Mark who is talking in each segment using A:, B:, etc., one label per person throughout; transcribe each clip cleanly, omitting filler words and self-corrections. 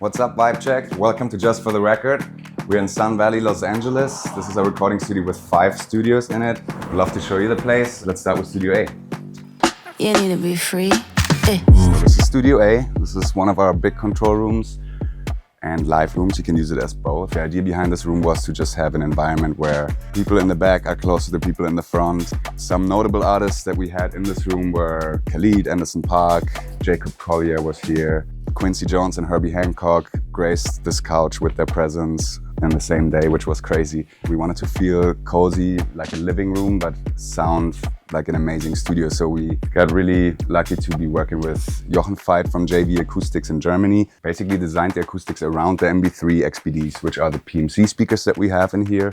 A: What's up, Vibe Check? Welcome to Just for the Record. We're in Sun Valley, Los Angeles. This is a recording studio with 5 studios in it. We'd love to show you the place. Let's start with Studio A.
B: You need to be free.
A: So this is Studio A. This is one of our big control rooms and live rooms. You can use it as both. The idea behind this room was to just have an environment where people in the back are close to the people in the front. Some notable artists that we had in this room were Khalid, Anderson .Paak, Jacob Collier was here. Quincy Jones and Herbie Hancock graced this couch with their presence in the same day, which was crazy. We wanted to feel cozy, like a living room, but sound like an amazing studio. So we got really lucky to be working with Jochen Veit from JV Acoustics in Germany. Basically designed the acoustics around the MB3 XBDs, which are the PMC speakers that we have in here.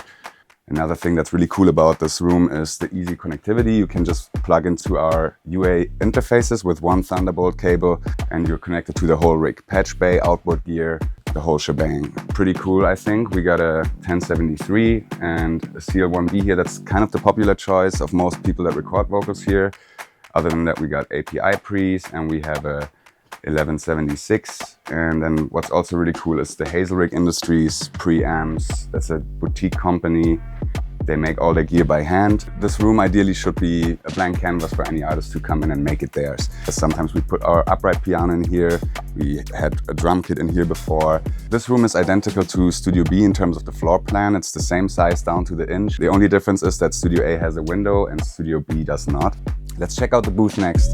A: Another thing that's really cool about this room is the easy connectivity. You can just plug into our UA interfaces with one Thunderbolt cable and you're connected to the whole rig. Patch bay, outboard gear, the whole shebang. Pretty cool, I think. We got a 1073 and a CL1B here. That's kind of the popular choice of most people that record vocals here. Other than that, we got API pre's and we have a 1176. And then what's also really cool is the Hazelrig Industries preamps. That's a boutique company. They make all their gear by hand. This room ideally should be a blank canvas for any artist to come in and make it theirs. Sometimes we put our upright piano in here. We had a drum kit in here before. This room is identical to Studio B in terms of the floor plan. It's the same size down to the inch. The only difference is that Studio A has a window and Studio B does not. Let's check out the booth next.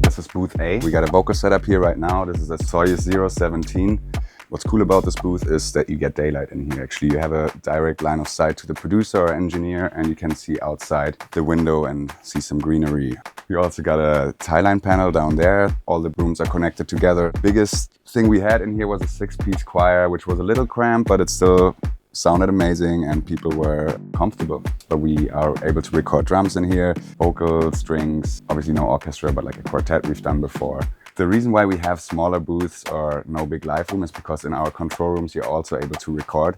A: This is booth A. We got a vocal setup here right now. This is a Soyuz 017. What's cool about this booth is that you get daylight in here. Actually, you have a direct line of sight to the producer or engineer, and you can see outside the window and see some greenery. We also got a tie line panel down there. All the rooms are connected together. Biggest thing we had in here was a 6-piece choir, which was a little cramped, but it still sounded amazing and people were comfortable. But we are able to record drums in here, vocals, strings, obviously no orchestra, but like a quartet we've done before. The reason why we have smaller booths or no big live room is because in our control rooms you're also able to record.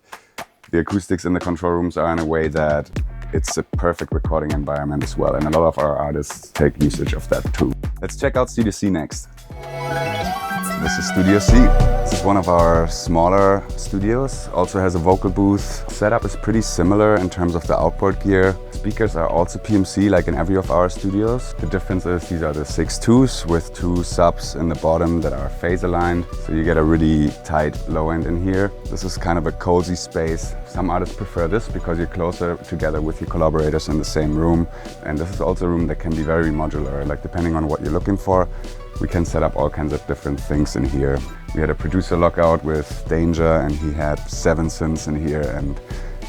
A: The acoustics in the control rooms are in a way that it's a perfect recording environment as well, and a lot of our artists take usage of that too. Let's check out Studio C next. This is Studio C. This is one of our smaller studios. Also has a vocal booth. Setup is pretty similar in terms of the outboard gear. Speakers are also PMC like in every of our studios. The difference is these are the 6.2s with 2 subs in the bottom that are phase aligned. So you get a really tight low end in here. This is kind of a cozy space. Some artists prefer this because you're closer together with your collaborators in the same room. And this is also a room that can be very modular, like depending on what you're looking for. We can set up all kinds of different things in here. We had a producer lockout with Danger and he had 7 synths in here and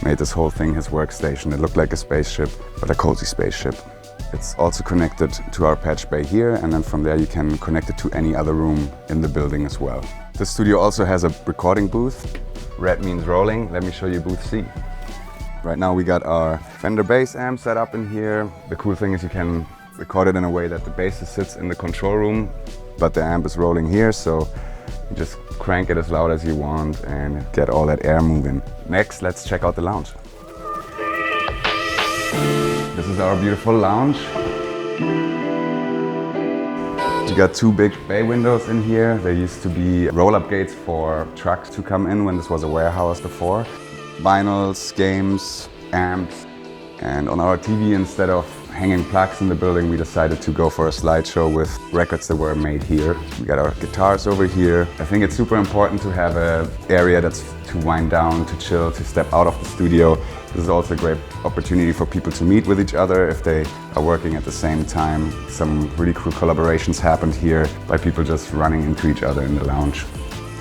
A: made this whole thing his workstation. It looked like a spaceship, but a cozy spaceship. It's also connected to our patch bay here, and then from there you can connect it to any other room in the building as well. The studio also has a recording booth. Red means rolling. Let me show you booth C. Right now we got our Fender bass amp set up in here. The cool thing is you can record it in a way that the bass sits in the control room, but the amp is rolling here, so you just crank it as loud as you want and get all that air moving. Next, let's check out the lounge. This is our beautiful lounge. We got 2 big bay windows in here. There used to be roll-up gates for trucks to come in when this was a warehouse before. Vinyls, games, amps, and on our TV, instead of hanging plugs in the building, we decided to go for a slideshow with records that were made here. We got our guitars over here. I think it's super important to have an area that's to wind down, to chill, to step out of the studio. This is also a great opportunity for people to meet with each other if they are working at the same time. Some really cool collaborations happened here by people just running into each other in the lounge.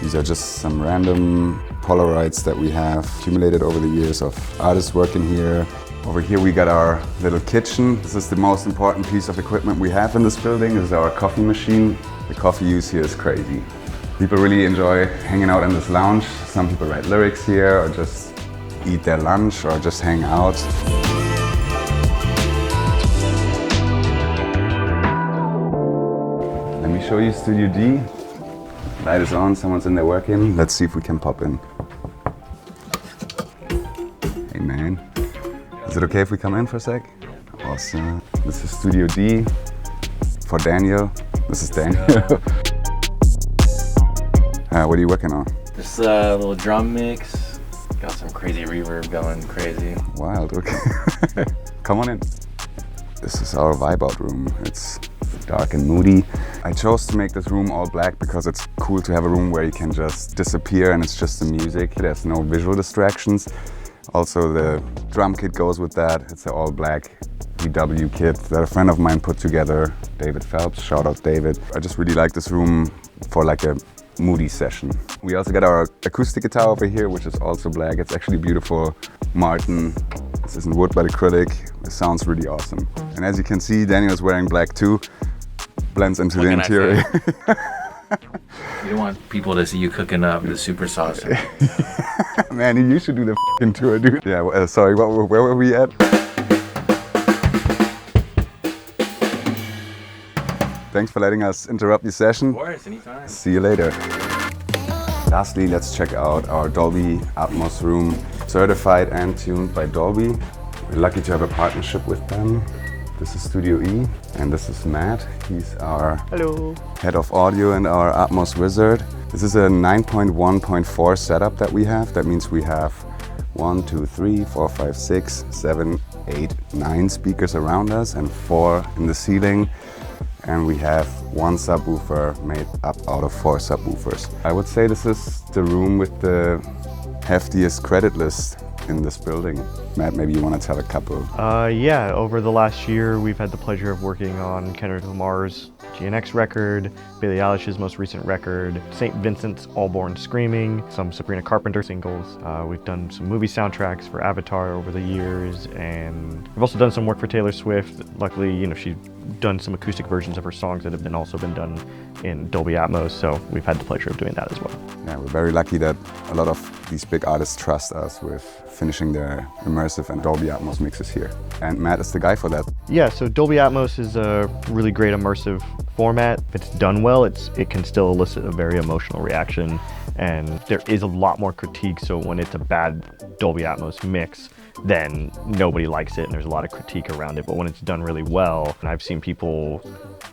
A: These are just some random Polaroids that we have accumulated over the years of artists working here. Over here we got our little kitchen. This is the most important piece of equipment we have in this building. This is our coffee machine. The coffee use here is crazy. People really enjoy hanging out in this lounge. Some people write lyrics here or just eat their lunch or just hang out. Let me show you Studio D. Light is on, someone's in there working. Let's see if we can pop in. Hey man. Is it okay if we come in for a sec? Awesome. This is Studio D for Daniel. This is Daniel. What are you working on?
C: Just a little drum mix. Got some crazy reverb going crazy.
A: Wild, okay. Come on in. This is our vibe out room. It's dark and moody. I chose to make this room all black because it's cool to have a room where you can just disappear and it's just the music. There's no visual distractions. Also the drum kit goes with that. It's an all black VW kit that a friend of mine put together, David Phelps. Shout out David. I just really like this room for like a moody session. We also got our acoustic guitar over here, which is also black. It's actually beautiful. Martin. This isn't wood but acrylic. It sounds really awesome. And as you can see, Daniel is wearing black too. Blends into the interior.
C: You don't want people to see you cooking up the super sauce.
A: Man, you should do the f***ing tour, dude. Yeah, sorry, where were we at? Thanks for letting us interrupt your session.
C: Of course, anytime.
A: See you later. Lastly, let's check out our Dolby Atmos room. Certified and tuned by Dolby. We're lucky to have a partnership with them. This is Studio E, and this is Matt. He's our head of audio and our Atmos wizard. This is a 9.1.4 setup that we have. That means we have 1, 2, 3, 4, 5, 6, 7, 8, 9 speakers around us and 4 in the ceiling. And we have 1 subwoofer made up out of 4 subwoofers. I would say this is the room with the heftiest credit list in this building. Matt, maybe you want to tell a couple.
D: Yeah, over the last year, we've had the pleasure of working on Kendrick Lamar's GNX record, Billie Eilish's most recent record, St. Vincent's All Born Screaming, some Sabrina Carpenter singles. We've done some movie soundtracks for Avatar over the years, and we've also done some work for Taylor Swift. Luckily, you know, she's done some acoustic versions of her songs that have also been done in Dolby Atmos, so we've had the pleasure of doing that as well.
A: Yeah, we're very lucky that a lot of these big artists trust us with finishing their immersive and Dolby Atmos mixes here. And Matt is the guy for that.
D: Yeah, so Dolby Atmos is a really great immersive format. If it's done well, it can still elicit a very emotional reaction, and there is a lot more critique, so when it's a bad Dolby Atmos mix, then nobody likes it and there's a lot of critique around it. But when it's done really well, and I've seen people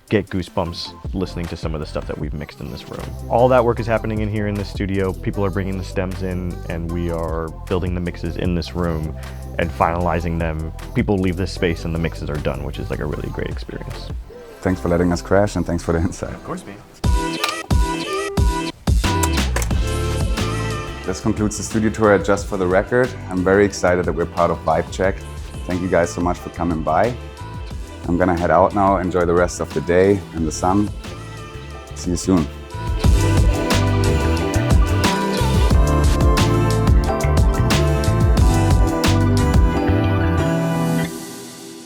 D: get goosebumps listening to some of the stuff that we've mixed in this room. All that work is happening in here in this studio. People are bringing the stems in and we are building the mixes in this room and finalizing them. People leave this space and the mixes are done, which is like a really great experience.
A: Thanks for letting us crash and thanks for the insight.
C: Of course, man.
A: This concludes the studio tour at Just for the Record. I'm very excited that we're part of Vibe Check. Thank you guys so much for coming by. I'm gonna head out now, enjoy the rest of the day in the sun. See you soon.